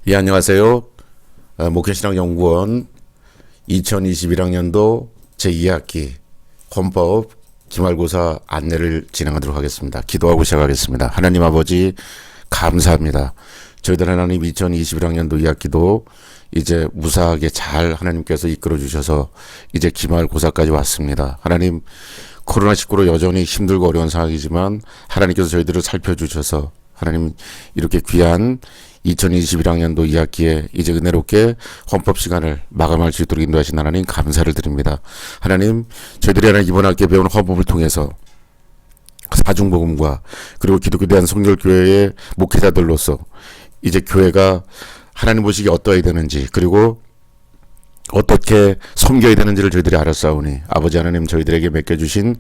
예, 안녕하세요. 목회신앙연구원 2021학년도 제2학기 헌법 기말고사 안내를 진행하도록 하겠습니다. 기도하고 시작하겠습니다. 하나님 아버지 감사합니다. 저희들 하나님 2021학년도 2학기도 이제 무사하게 잘 하나님께서 이끌어 주셔서 이제 기말고사까지 왔습니다. 하나님 코로나19로 여전히 힘들고 어려운 상황이지만 하나님께서 저희들을 살펴주셔서 하나님 이렇게 귀한 2021학년도 2학기에 이제 은혜롭게 헌법 시간을 마감할 수 있도록 인도하신 하나님 감사를 드립니다. 하나님 저희들이 하나님 이번 학기에 배운 헌법을 통해서 사중복음과 그리고 기독교 대한성결교회의 목회자들로서 이제 교회가 하나님 보시기에 어떠해야 되는지 그리고 어떻게 섬겨야 되는지를 저희들이 알았사오니 아버지 하나님 저희들에게 맡겨주신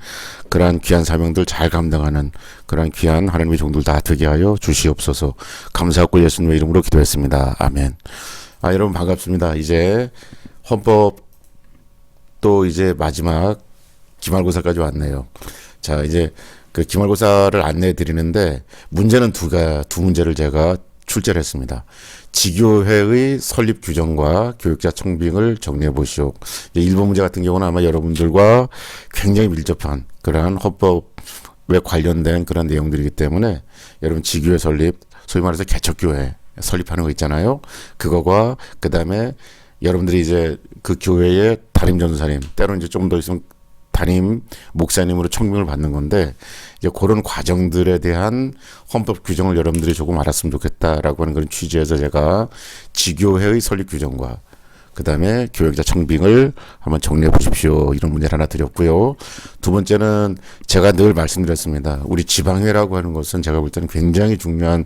그러한 귀한 사명들 잘 감당하는 그러한 귀한 하나님의 종들 다 되게 하여 주시옵소서. 감사하고 예수님의 이름으로 기도했습니다. 아멘. 여러분 반갑습니다. 이제 헌법 또 이제 마지막 기말고사까지 왔네요. 자, 이제 그 기말고사를 안내해 드리는데 문제는 두 문제를 제가 출제를 했습니다. 지교회의 설립 규정과 교육자 청빙을 정리해 보시오. 1번 문제 같은 경우는 아마 여러분들과 굉장히 밀접한 그러한 헌법에 관련된 그런 내용들이기 때문에 여러분 지교회 설립, 소위 말해서 개척교회 설립하는 거 있잖아요. 그거와 그 다음에 여러분들이 이제 그 교회의 담임 전도사님, 때로는 이제 좀 더 있으면 담임 목사님으로 청빙을 받는 건데 이제 그런 과정들에 대한 헌법 규정을 여러분들이 조금 알았으면 좋겠다라고 하는 그런 취지에서 제가 지교회의 설립 규정과 그 다음에 교역자 청빙을 한번 정리해 보십시오. 이런 문제를 하나 드렸고요. 두 번째는 제가 늘 말씀드렸습니다. 우리 지방회라고 하는 것은 제가 볼 때는 굉장히 중요한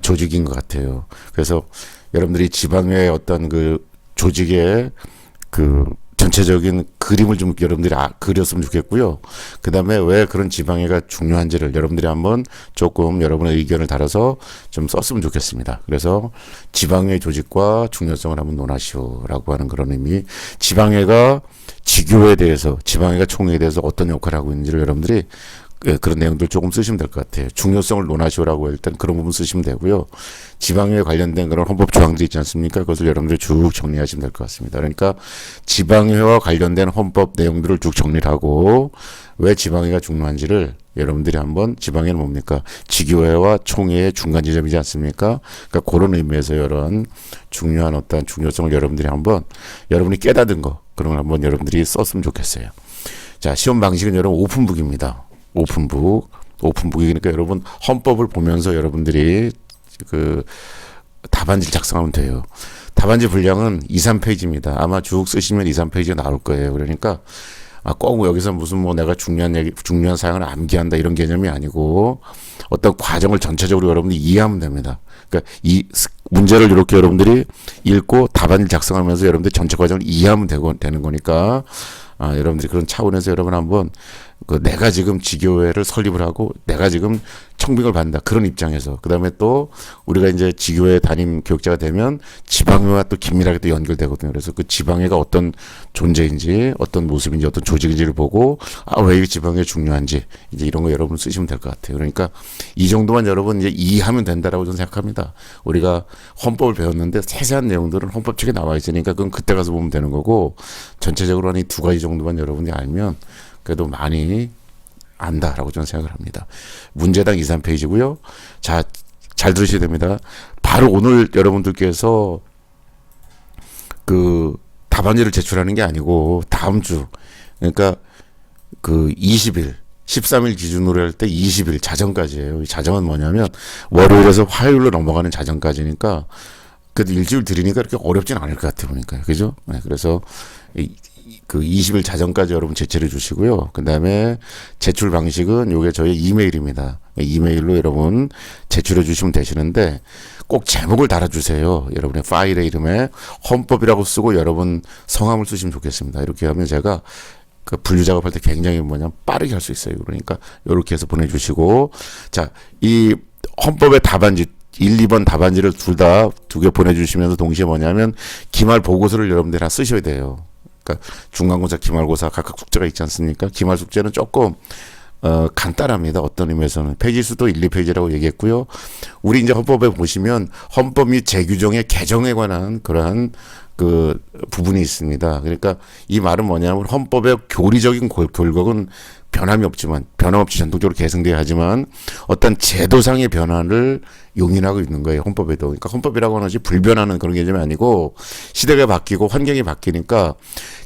조직인 것 같아요. 그래서 여러분들이 지방회의 어떤 그 조직의 그 전체적인 그림을 좀 여러분들이 그렸으면 좋겠고요. 그 다음에 왜 그런 지방회가 중요한지를 여러분들이 한번 조금 여러분의 의견을 달아서 좀 썼으면 좋겠습니다. 그래서 지방회 조직과 중요성을 한번 논하시오라고 하는 그런 의미. 지방회가 지교에 대해서, 지방회가 총회에 대해서 어떤 역할을 하고 있는지를 여러분들이 그런 내용들 조금 쓰시면 될 것 같아요. 중요성을 논하시오라고 일단 그런 부분 쓰시면 되고요. 지방에 관련된 그런 헌법 조항들이 있지 않습니까? 그것을 여러분들이 쭉 정리하시면 될 것 같습니다. 그러니까 지방회와 관련된 헌법 내용들을 쭉 정리를 하고 왜 지방회가 중요한지를 여러분들이 한번 지방회는 뭡니까? 지교회와 총회의 중간 지점이지 않습니까? 그러니까 그런 의미에서 이런 중요한 어떤 중요성을 여러분들이 한번 여러분이 깨닫은 거 그런 걸 한번 여러분들이 썼으면 좋겠어요. 자, 시험 방식은 여러분 오픈북입니다. 오픈북이니까 여러분 헌법을 보면서 여러분들이 그 답안지를 작성하면 돼요. 답안지 분량은 2, 3페이지입니다. 아마 쭉 쓰시면 2, 3페이지가 나올 거예요. 그러니까 꼭 여기서 무슨 뭐 내가 중요한 사항을 암기한다 이런 개념이 아니고 어떤 과정을 전체적으로 여러분들이 이해하면 됩니다. 그러니까 이 문제를 이렇게 여러분들이 읽고 답안지를 작성하면서 여러분들 전체 과정을 이해하면 되는 거니까 여러분들이 그런 차원에서 여러분 한번 내가 지금 지교회를 설립을 하고 내가 지금 청빙을 받는다 그런 입장에서 그 다음에 또 우리가 이제 지교회 담임 교육자가 되면 지방회와 또 긴밀하게 또 연결되거든요. 그래서 그 지방회가 어떤 존재인지 어떤 모습인지 어떤 조직인지를 보고 왜 이 지방회 중요한지 이제 이런 거 여러분 쓰시면 될 것 같아요. 그러니까 이 정도만 여러분 이제 이해하면 된다라고 저는 생각합니다. 우리가 헌법을 배웠는데 세세한 내용들은 헌법책에 나와 있으니까 그건 그때 가서 보면 되는 거고 전체적으로 한 이 두 가지 정도만 여러분이 알면 그래도 많이 안다라고 저는 생각을 합니다. 문제당 2, 3페이지고요. 자, 잘 들으셔야 됩니다. 바로 오늘 여러분들께서 그 답안지를 제출하는 게 아니고 다음 주 그러니까 그 20일 13일 기준으로 할 때 20일 자정까지예요. 이 자정은 뭐냐면 월요일에서 화요일로 넘어가는 자정까지니까 그래도 일주일 드리니까 그렇게 어렵진 않을 것 같아 보니까요. 그죠? 네, 그래서 그 20일 자정까지 여러분 제출해 주시고요. 그 다음에 제출 방식은 요게 저희 이메일입니다. 이메일로 여러분 제출해 주시면 되시는데 꼭 제목을 달아주세요. 여러분의 파일의 이름에 헌법이라고 쓰고 여러분 성함을 쓰시면 좋겠습니다. 이렇게 하면 제가 그 분류 작업할 때 굉장히 빠르게 할 수 있어요. 그러니까 이렇게 해서 보내주시고 자, 이 헌법의 답안지 1, 2번 답안지를 두 개 보내주시면서 동시에 뭐냐면 기말 보고서를 여러분들이 다 쓰셔야 돼요. 그러니까 중간고사, 기말고사 각각 숙제가 있지 않습니까? 기말 숙제는 조금 간단합니다. 어떤 의미에서는 페이지 수도 1, 2페이지라고 얘기했고요. 우리 이제 헌법에 보시면 헌법 및 재규정의 개정에 관한 그러한 그 부분이 있습니다. 그러니까 이 말은 뭐냐면 헌법의 교리적인 골격은 변함이 없지만 변함없이 전통적으로 계승돼야 하지만 어떤 제도상의 변화를 용인하고 있는 거예요. 헌법에도. 그러니까 헌법이라고 하는 것이 불변하는 그런 개념이 아니고 시대가 바뀌고 환경이 바뀌니까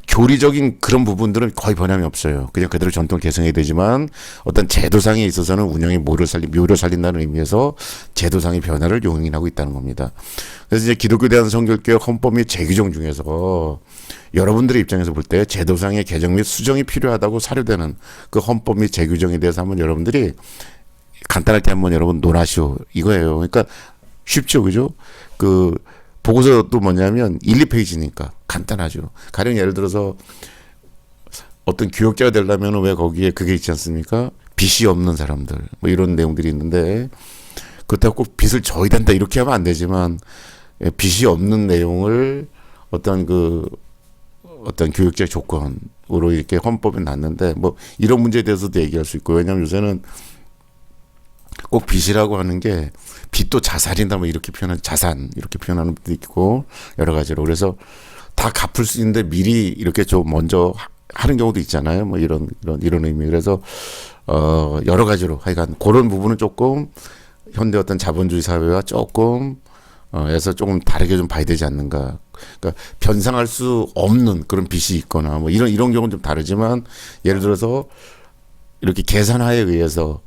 교리적인 그런 부분들은 거의 변함이 없어요. 그냥 그대로 전통을 계승해야 되지만 어떤 제도상에 있어서는 운영의 묘를 살린다는 의미에서 제도상의 변화를 용인하고 있다는 겁니다. 그래서 이제 기독교 대한 성결교육 헌법 및 재규정 중에서 여러분들의 입장에서 볼 때 제도상의 개정 및 수정이 필요하다고 사료되는 그 헌법 및 재규정에 대해서 한번 여러분들이 간단하게 한번 여러분 논하시오 이거예요. 그러니까 쉽죠, 그죠? 그 보고서도 뭐냐면 1, 2페이지니까 간단하죠. 가령 예를 들어서 어떤 교역자가 되려면 왜 거기에 그게 있지 않습니까? 빚이 없는 사람들 뭐 이런 내용들이 있는데 그렇다고 꼭 빚을 져야 된다 이렇게 하면 안 되지만 빚이 없는 내용을 어떤 교육자의 조건으로 이렇게 헌법에 놨는데 뭐 이런 문제에 대해서도 얘기할 수 있고 왜냐하면 요새는 꼭 빚이라고 하는 게 빚도 자산이다 뭐 이렇게 표현하는 자산 이렇게 표현하는 분도 있고 여러 가지로 그래서 다 갚을 수 있는데 미리 이렇게 좀 먼저 하는 경우도 있잖아요. 뭐 이런 의미 그래서 여러 가지로 하여간 그런 부분은 조금 현대 어떤 자본주의 사회와 조금 에서 조금 다르게 좀 봐야 되지 않는가. 그러니까 변상할 수 없는 그런 빚이 있거나 뭐 이런 경우는 좀 다르지만 예를 들어서 이렇게 계산하에 의해서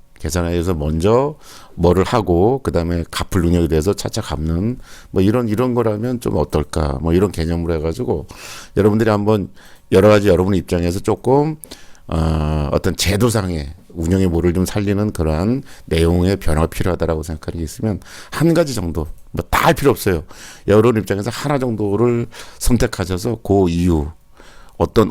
먼저 뭐를 하고 그다음에 갚을 능력에 대해서 차차 갚는 뭐 이런 거라면 좀 어떨까 뭐 이런 개념으로 해가지고 여러분들이 한번 여러 가지 여러분의 입장에서 조금 어떤 제도상의 운영의 모를 좀 살리는 그러한 내용의 변화가 필요하다라고 생각하는 게 있으면 한 가지 정도 뭐 다 할 필요 없어요. 여러분 입장에서 하나 정도를 선택하셔서 그 이유 어떤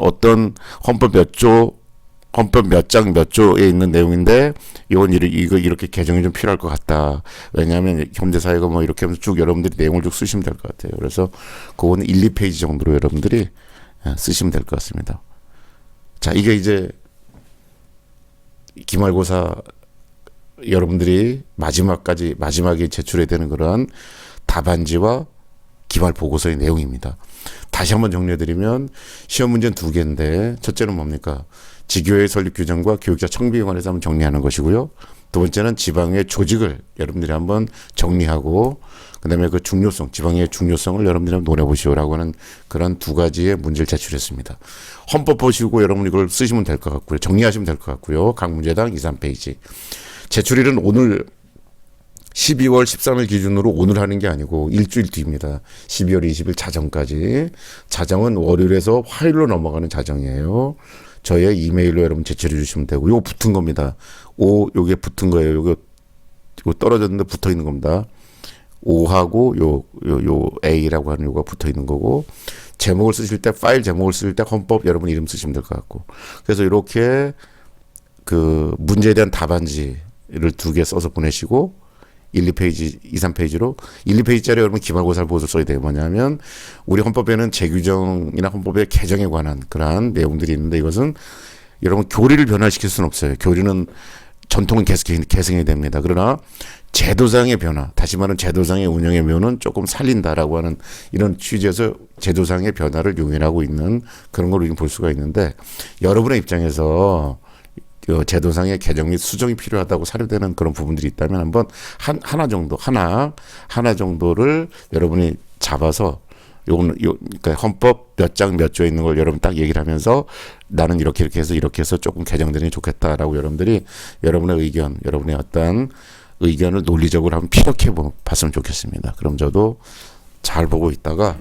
헌법 몇 장 몇 조에 있는 내용인데 이거 이렇게 개정이 좀 필요할 것 같다. 왜냐하면 현대 사회가 뭐 이렇게 하면서 쭉 여러분들이 내용을 쭉 쓰시면 될 것 같아요. 그래서 그거는 1, 2페이지 정도로 여러분들이 쓰시면 될 것 같습니다. 자, 이게 이제 기말고사 여러분들이 마지막에 제출해야 되는 그러한 답안지와 기말 보고서의 내용입니다. 다시 한번 정리해드리면 시험 문제는 2개인데 첫째는 뭡니까? 지교회 설립 규정과 교육자 청비에 관해서 한번 정리하는 것이고요. 두 번째는 지방의 조직을 여러분들이 한번 정리하고 그다음에 그 중요성, 지방의 중요성을 여러분들이 한번 논해보시오라고 하는 그런 2가지의 문제를 제출했습니다. 헌법 보시고 여러분 이걸 쓰시면 될 것 같고요. 정리하시면 될 것 같고요. 각 문제당 2, 3페이지. 제출일은 오늘 12월 13일 기준으로 오늘 하는 게 아니고 일주일 뒤입니다. 12월 20일 자정까지. 자정은 월요일에서 화요일로 넘어가는 자정이에요. 저의 이메일로 여러분 제출해 주시면 되고 요거 붙은 겁니다. 요게 붙은 거예요. 요거 떨어졌는데 붙어 있는 겁니다. 5하고 요 A라고 하는 요가 붙어 있는 거고 제목을 쓰실 때 파일 제목을 쓰실 때 헌법 여러분 이름 쓰시면 될 것 같고 그래서 이렇게 그 문제에 대한 답안지를 2개 써서 보내시고 1, 2페이지, 2, 3페이지로 1, 2페이지짜리 여러분 기말고사를 보고서 써야 돼요. 뭐냐면 우리 헌법에는 재규정이나 헌법의 개정에 관한 그러한 내용들이 있는데 이것은 여러분 교리를 변화시킬 수는 없어요. 교리는 전통은 계승해야 됩니다. 그러나 제도상의 변화, 다시 말하면 제도상의 운영의 묘는 조금 살린다라고 하는 이런 취지에서 제도상의 변화를 용인하고 있는 그런 걸 우리는 볼 수가 있는데 여러분의 입장에서 그 제도상의 개정 및 수정이 필요하다고 사료되는 그런 부분들이 있다면 한번 하나 정도를 여러분이 잡아서 그러니까 헌법 몇 장 몇 조에 있는 걸 여러분 딱 얘기를 하면서 나는 이렇게 해서 조금 개정되는 게 좋겠다라고 여러분들이 여러분의 의견, 여러분의 어떤 의견을 논리적으로 한번 피력해 봤으면 좋겠습니다. 그럼 저도 잘 보고 있다가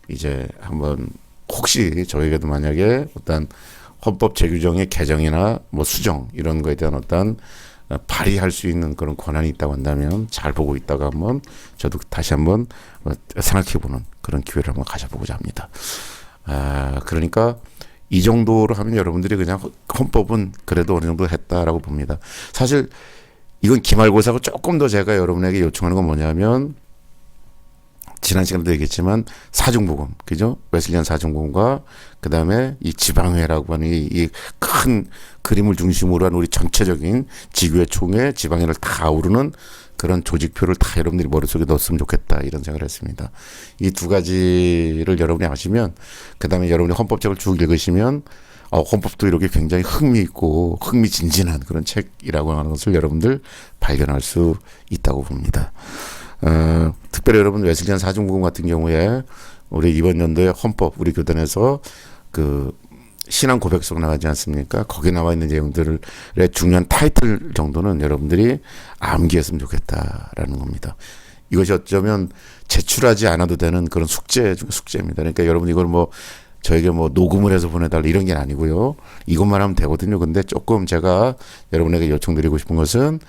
이제 한번 혹시 저에게도 만약에 어떤 헌법 재규정의 개정이나 뭐 수정 이런 거에 대한 어떤 발의할 수 있는 그런 권한이 있다고 한다면 잘 보고 있다가 한번 저도 다시 한번 생각해보는 그런 기회를 한번 가져보고자 합니다. 그러니까 이 정도로 하면 여러분들이 그냥 헌법은 그래도 어느 정도 했다라고 봅니다. 사실 이건 기말고사고 조금 더 제가 여러분에게 요청하는 건 뭐냐면 지난 시간에도 얘기했지만 사중복음, 그죠? 웨슬리안 사중복음과 그 다음에 이 지방회라고 하는 이 큰 그림을 중심으로 한 우리 전체적인 지교회 총회 지방회를 다 아우르는 그런 조직표를 다 여러분들이 머릿속에 넣었으면 좋겠다 이런 생각을 했습니다. 이 두 가지를 여러분이 아시면 그 다음에 여러분이 헌법책을 쭉 읽으시면 헌법도 이렇게 굉장히 흥미있고 흥미진진한 그런 책이라고 하는 것을 여러분들 발견할 수 있다고 봅니다. 특별히 여러분 웨슬리안 사중복음 같은 경우에 우리 이번 연도에 헌법 우리 교단에서 그 신앙 고백서 나가지 않습니까? 거기 나와 있는 내용들의 중요한 타이틀 정도는 여러분들이 암기했으면 좋겠다라는 겁니다. 이것이 어쩌면 제출하지 않아도 되는 그런 숙제입니다. 그러니까 여러분 이걸 뭐 저에게 뭐 녹음을 해서 보내달라 이런 게 아니고요. 이것만 하면 되거든요. 근데 조금 제가 여러분에게 요청드리고 싶은 것은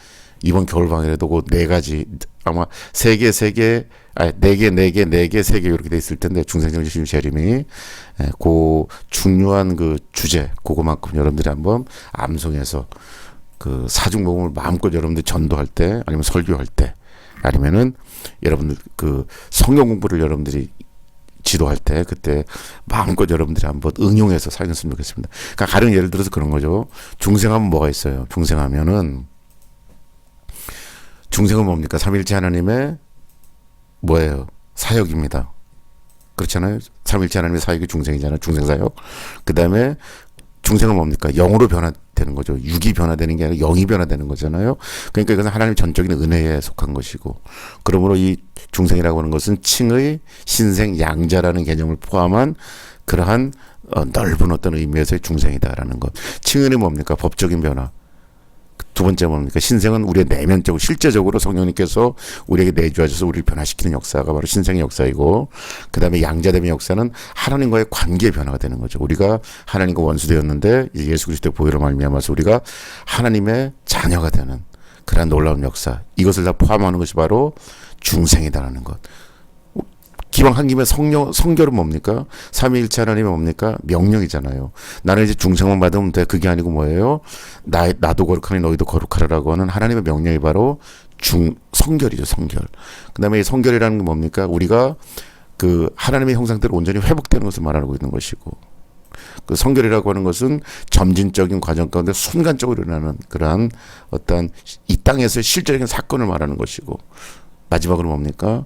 이번 겨울방학에도 그 네 가지 아마 네 개, 세 개 이렇게 돼 있을 텐데 중생정신 재림이 그 중요한 그 주제 그거만큼 여러분들이 한번 암송해서 그 사중복음을 마음껏 여러분들 전도할 때 아니면 설교할 때 아니면은 여러분들 그 성경 공부를 여러분들이 지도할 때 그때 마음껏 여러분들이 한번 응용해서 사용했으면 좋겠습니다. 그러니까 가령 예를 들어서 그런 거죠. 중생하면 뭐가 있어요? 중생하면은 중생은 뭡니까? 삼일체 하나님의 뭐예요? 사역입니다. 그렇잖아요. 삼일체 하나님의 사역이 중생이잖아요. 중생사역. 그 다음에 중생은 뭡니까? 영으로 변화되는 거죠. 육이 변화되는 게 아니라 영이 변화되는 거잖아요. 그러니까 이것은 하나님 전적인 은혜에 속한 것이고 그러므로 이 중생이라고 하는 것은 칭의, 신생, 양자라는 개념을 포함한 그러한 넓은 어떤 의미에서의 중생이다라는 것. 칭의는 뭡니까? 법적인 변화. 두 번째 뭡니까? 신생은 우리의 내면적으로 실제적으로 성령님께서 우리에게 내주하셔서 우리를 변화시키는 역사가 바로 신생의 역사이고 그 다음에 양자됨의 역사는 하나님과의 관계의 변화가 되는 거죠. 우리가 하나님과 원수되었는데 예수 그리스도의 보혈로 말미암아서 우리가 하나님의 자녀가 되는 그러한 놀라운 역사 이것을 다 포함하는 것이 바로 중생이다라는 것. 기왕 한 김에 성결은 뭡니까? 삼위일체 하나님은 뭡니까? 명령이잖아요. 나는 이제 중생만 받으면 돼. 그게 아니고 뭐예요? 나도 거룩하니 너희도 거룩하라라고 하는 하나님의 명령이 바로 성결이죠. 성결. 그 다음에 이 성결이라는 게 뭡니까? 우리가 그 하나님의 형상대로 온전히 회복되는 것을 말하고 있는 것이고 그 성결이라고 하는 것은 점진적인 과정 가운데 순간적으로 일어나는 그러한 어떤 이 땅에서의 실제적인 사건을 말하는 것이고 마지막으로 뭡니까?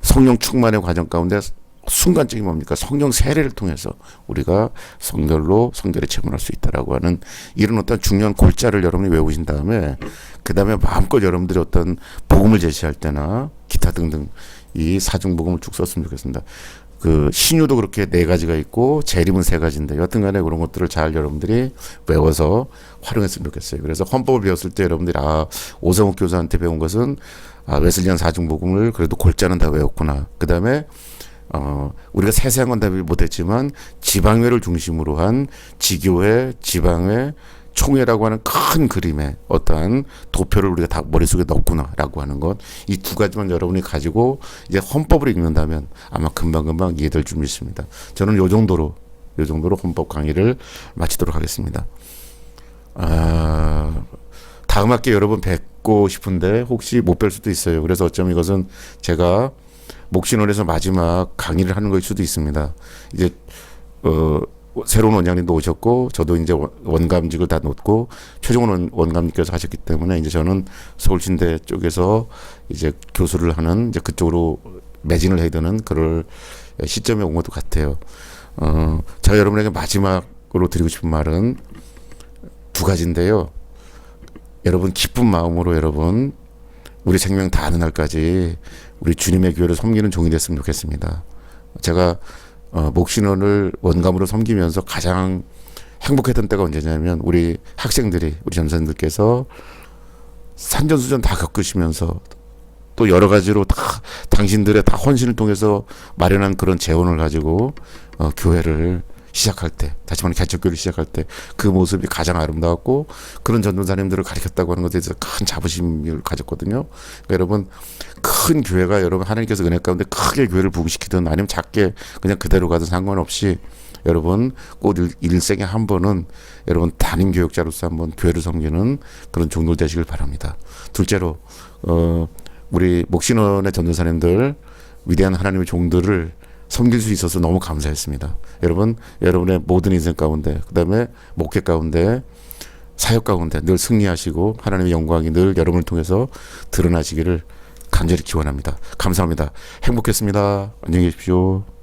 성령 충만의 과정 가운데 순간적인 뭡니까? 성령 세례를 통해서 우리가 성결에 체험할 수 있다라고 하는 이런 어떤 중요한 골자를 여러분이 외우신 다음에 그 다음에 마음껏 여러분들이 어떤 복음을 제시할 때나 기타 등등 이 사중복음을 쭉 썼으면 좋겠습니다. 그 신유도 그렇게 네 가지가 있고 재림은 세 가지인데 여튼간에 그런 것들을 잘 여러분들이 외워서 활용했으면 좋겠어요. 그래서 헌법을 배웠을 때 여러분들이 오성욱 교수한테 배운 것은 웨슬리안 사중복음을 그래도 골자는 다 외웠구나. 그 다음에 우리가 세세한 건 다 못했지만 지방회를 중심으로 한 지교회, 지방회, 총회라고 하는 큰 그림의 어떠한 도표를 우리가 다 머릿속에 넣었구나라고 하는 것. 이 두 가지만 여러분이 가지고 이제 헌법을 읽는다면 아마 금방금방 이해될 줄 믿습니다. 저는 요 정도로 헌법 강의를 마치도록 하겠습니다. 다음 학기에 여러분 뵙고 싶은데 혹시 못 뵐 수도 있어요. 그래서 어쩌면 이것은 제가 목신원에서 마지막 강의를 하는 것일 수도 있습니다. 이제 새로운 원장님도 오셨고 저도 이제 원감직을 다 놓고 최종원 원감님께서 하셨기 때문에 이제 저는 서울신대 쪽에서 이제 교수를 하는 이제 그쪽으로 매진을 해야 되는 그럴 시점에 온 것도 같아요. 제가 여러분에게 마지막으로 드리고 싶은 말은 두 가지인데요. 여러분 기쁜 마음으로 여러분 우리 생명 다하는 날까지 우리 주님의 교회를 섬기는 종이 됐으면 좋겠습니다. 제가 목신원을 원감으로 섬기면서 가장 행복했던 때가 언제냐면 우리 학생들이 우리 전사님들께서 산전수전 다 겪으시면서 또 여러 가지로 다 당신들의 다 헌신을 통해서 마련한 그런 재원을 가지고 교회를 시작할 때, 다시 말하면 개척교회를 시작할 때 그 모습이 가장 아름다웠고 그런 전도사님들을 가르쳤다고 하는 것에 대해서 큰 자부심을 가졌거든요. 그러니까 여러분 큰 교회가 여러분 하나님께서 은혜 가운데 크게 교회를 부흥시키든 아니면 작게 그냥 그대로 가든 상관없이 여러분 꼭 일생에 한 번은 여러분 담임 교육자로서 한번 교회를 섬기는 그런 종들 되시길 바랍니다. 둘째로 우리 목신원의 전도사님들 위대한 하나님의 종들을 섬길 수 있어서 너무 감사했습니다. 여러분, 여러분의 모든 인생 가운데, 그 다음에 목회 가운데, 사역 가운데 늘 승리하시고 하나님의 영광이 늘 여러분을 통해서 드러나시기를 간절히 기원합니다. 감사합니다. 행복했습니다. 안녕히 계십시오.